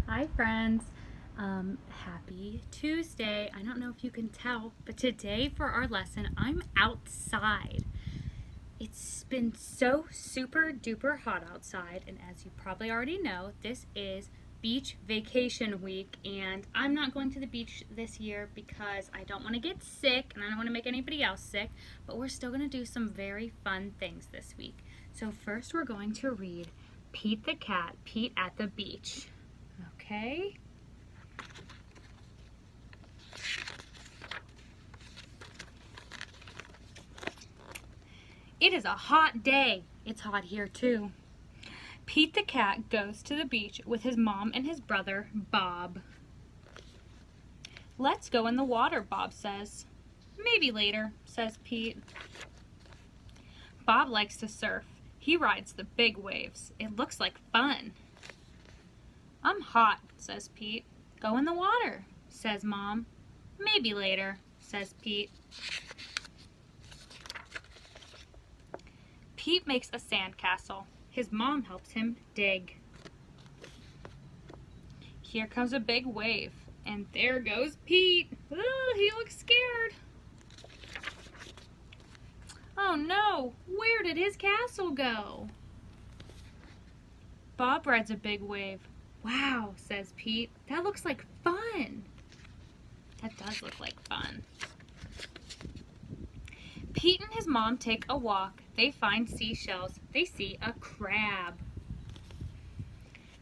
Hi friends, happy Tuesday. I don't know if you can tell, but today for our lesson, I'm outside. It's been so super duper hot outside, and as you probably already know, this is beach vacation week, and I'm not going to the beach this year because I don't want to get sick and I don't want to make anybody else sick, but we're still going to do some very fun things this week. So first we're going to read Pete the Cat, Pete at the Beach. Okay. It is a hot day. It's hot here too. Pete the cat goes to the beach with his mom and his brother, Bob. Let's go in the water, Bob says. Maybe later, says Pete. Bob likes to surf. He rides the big waves. It looks like fun. I'm hot, says Pete. Go in the water, says Mom. Maybe later, says Pete. Pete makes a sandcastle. His mom helps him dig. Here comes a big wave, and there goes Pete. Oh, he looks scared. Oh no, where did his castle go? Bob rides a big wave. Wow, says Pete, that looks like fun. That does look like fun. Pete and his mom take a walk. They find seashells. They see a crab.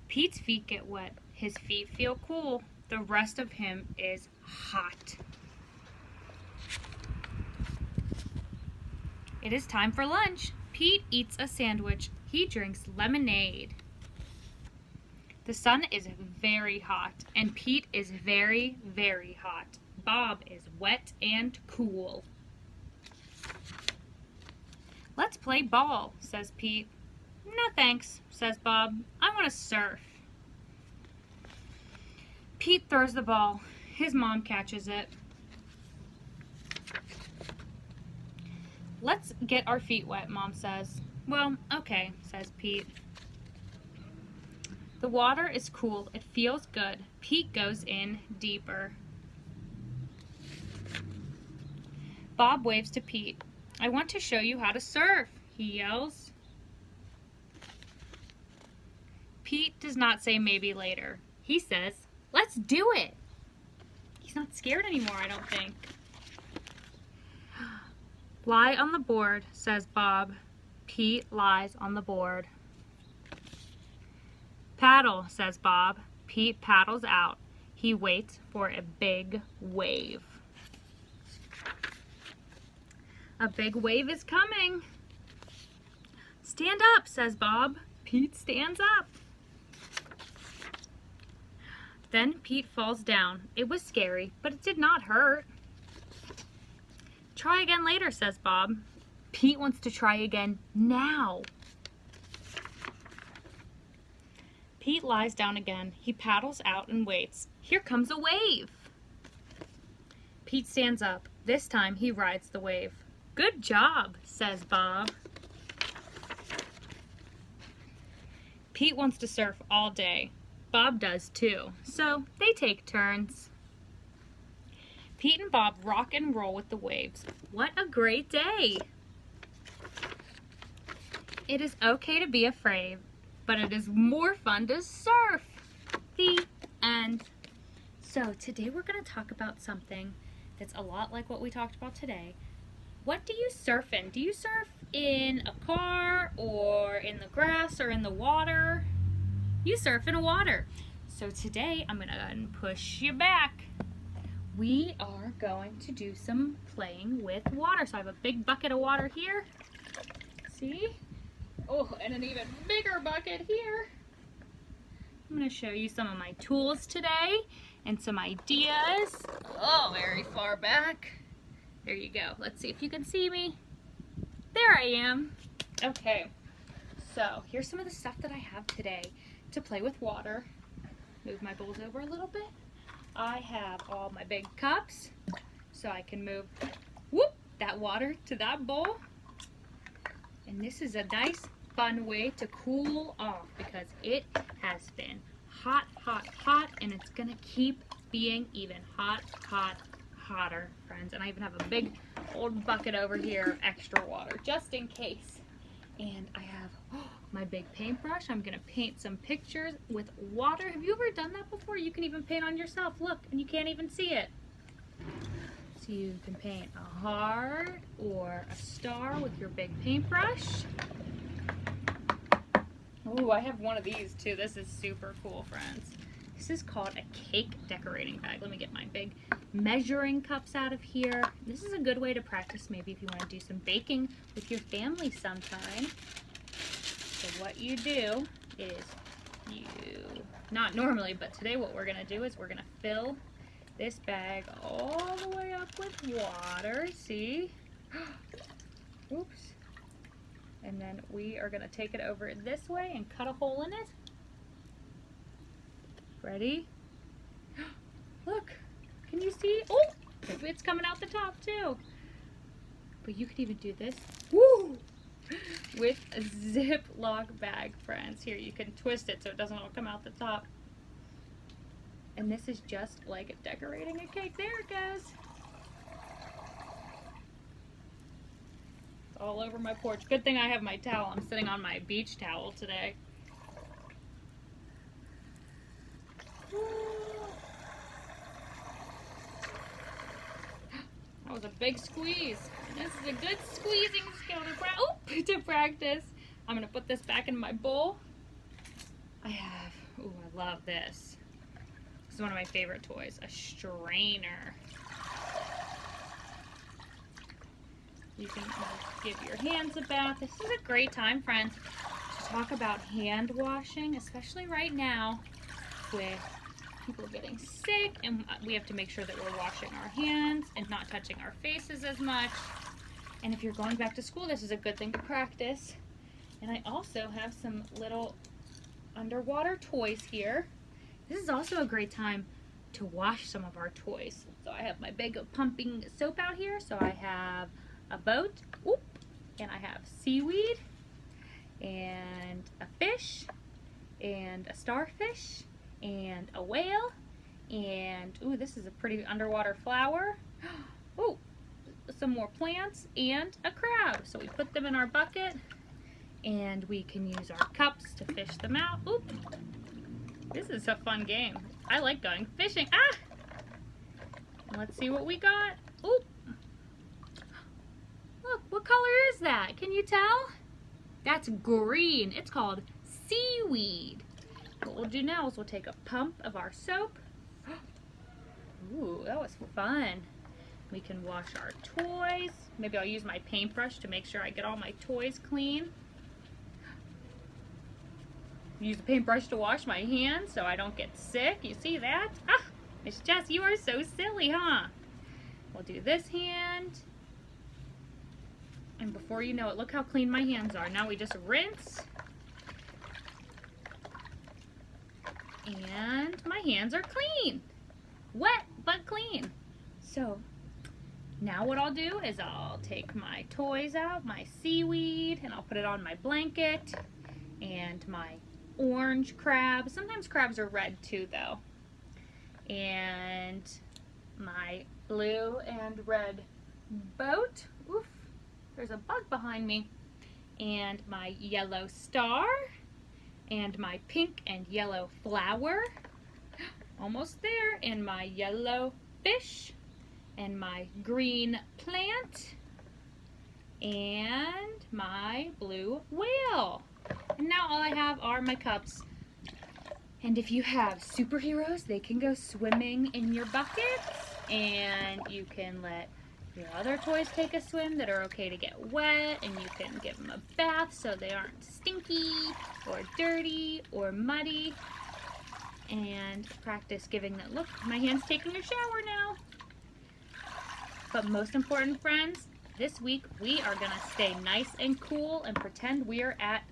Pete's feet get wet. His feet feel cool. The rest of him is hot. It is time for lunch. Pete eats a sandwich. He drinks lemonade. The sun is very hot, and Pete is very, very hot. Bob is wet and cool. Let's play ball, says Pete. No thanks, says Bob. I want to surf. Pete throws the ball. His mom catches it. Let's get our feet wet, Mom says. Well, okay, says Pete. The water is cool. It feels good. Pete goes in deeper. Bob waves to Pete. I want to show you how to surf, he yells. Pete does not say maybe later. He says, let's do it. He's not scared anymore, I don't think. Lie on the board, says Bob. Pete lies on the board. Paddle, says Bob. Pete paddles out. He waits for a big wave. A big wave is coming. Stand up, says Bob. Pete stands up. Then Pete falls down. It was scary, but it did not hurt. Try again later, says Bob. Pete wants to try again now. Pete lies down again. He paddles out and waits. Here comes a wave. Pete stands up. This time he rides the wave. Good job, says Bob. Pete wants to surf all day. Bob does too, so they take turns. Pete and Bob rock and roll with the waves. What a great day! It is okay to be afraid, but it is more fun to surf. The end. So today we're going to talk about something that's a lot like what we talked about today. What do you surf in? Do you surf in a car or in the grass or in the water? You surf in water. So today I'm going to push you back. We are going to do some playing with water. So I have a big bucket of water here. See? Oh, and an even bigger bucket here. I'm going to show you some of my tools today and some ideas. Oh, very far back. There you go. Let's see if you can see me. There I am. Okay, so here's some of the stuff that I have today to play with water. Move my bowls over a little bit. I have all my big cups, so I can move that water to that bowl. And this is a nice, fun way to cool off because it has been hot, hot, hot, and it's gonna keep being even hot, hot, hotter, friends. And I even have a big old bucket over here of extra water, just in case. And I have my big paintbrush. I'm gonna paint some pictures with water. Have you ever done that before? You can even paint on yourself, look, and you can't even see it. So you can paint a heart or a star with your big paintbrush. Oh, I have one of these too. This is super cool, friends. This is called a cake decorating bag. Let me get my big measuring cups out of here. This is a good way to practice maybe if you want to do some baking with your family sometime. So what you do is not normally, but today what we're gonna do is we're gonna fill this bag all the way up with water, see? Oops. And then we are gonna take it over this way and cut a hole in it. Ready? Look, can you see? Oh, it's coming out the top too. But you could even do this, woo, with a Ziploc bag, friends. Here, you can twist it so it doesn't all come out the top. And this is just like decorating a cake. There it goes. It's all over my porch. Good thing I have my towel. I'm sitting on my beach towel today. That was a big squeeze. This is a good squeezing skill to practice. I'm gonna put this back in my bowl. I love this. This is one of my favorite toys, a strainer. You can give your hands a bath. This is a great time, friends, to talk about hand washing, especially right now with people getting sick, and we have to make sure that we're washing our hands and not touching our faces as much. And if you're going back to school, this is a good thing to practice. And I also have some little underwater toys here. This is also a great time to wash some of our toys. So I have my big pumping soap out here. So I have a boat, and I have seaweed, and a fish, and a starfish, and a whale, and ooh, this is a pretty underwater flower. Ooh, some more plants, and a crab. So we put them in our bucket, and we can use our cups to fish them out. Ooh, this is a fun game. I like going fishing. Ah! Let's see what we got. Ooh, look, what color is that? Can you tell? That's green. It's called seaweed. What we'll do now is we'll take a pump of our soap. Ooh, that was fun. We can wash our toys. Maybe I'll use my paintbrush to make sure I get all my toys clean. Use the paintbrush to wash my hands so I don't get sick. You see that? Ah, Miss Jess, you are so silly, huh? We'll do this hand. And before you know it, look how clean my hands are. Now we just rinse. And my hands are clean. Wet, but clean. So now what I'll do is I'll take my toys out, my seaweed, and I'll put it on my blanket, and my orange crab. Sometimes crabs are red too though. And my blue and red boat. Oof, there's a bug behind me. And my yellow star. And my pink and yellow flower. Almost there. And my yellow fish. And my green plant. And my blue whale. And now all I have are my cups. And if you have superheroes, they can go swimming in your buckets. And you can let your other toys take a swim that are okay to get wet. And you can give them a bath so they aren't stinky or dirty or muddy. And practice giving them, look, my hand's taking a shower now. But most important, friends, this week we are going to stay nice and cool and pretend we are at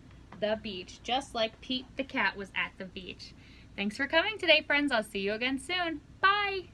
the beach, just like Pete the cat was at the beach. Thanks for coming today, friends. I'll see you again soon. Bye!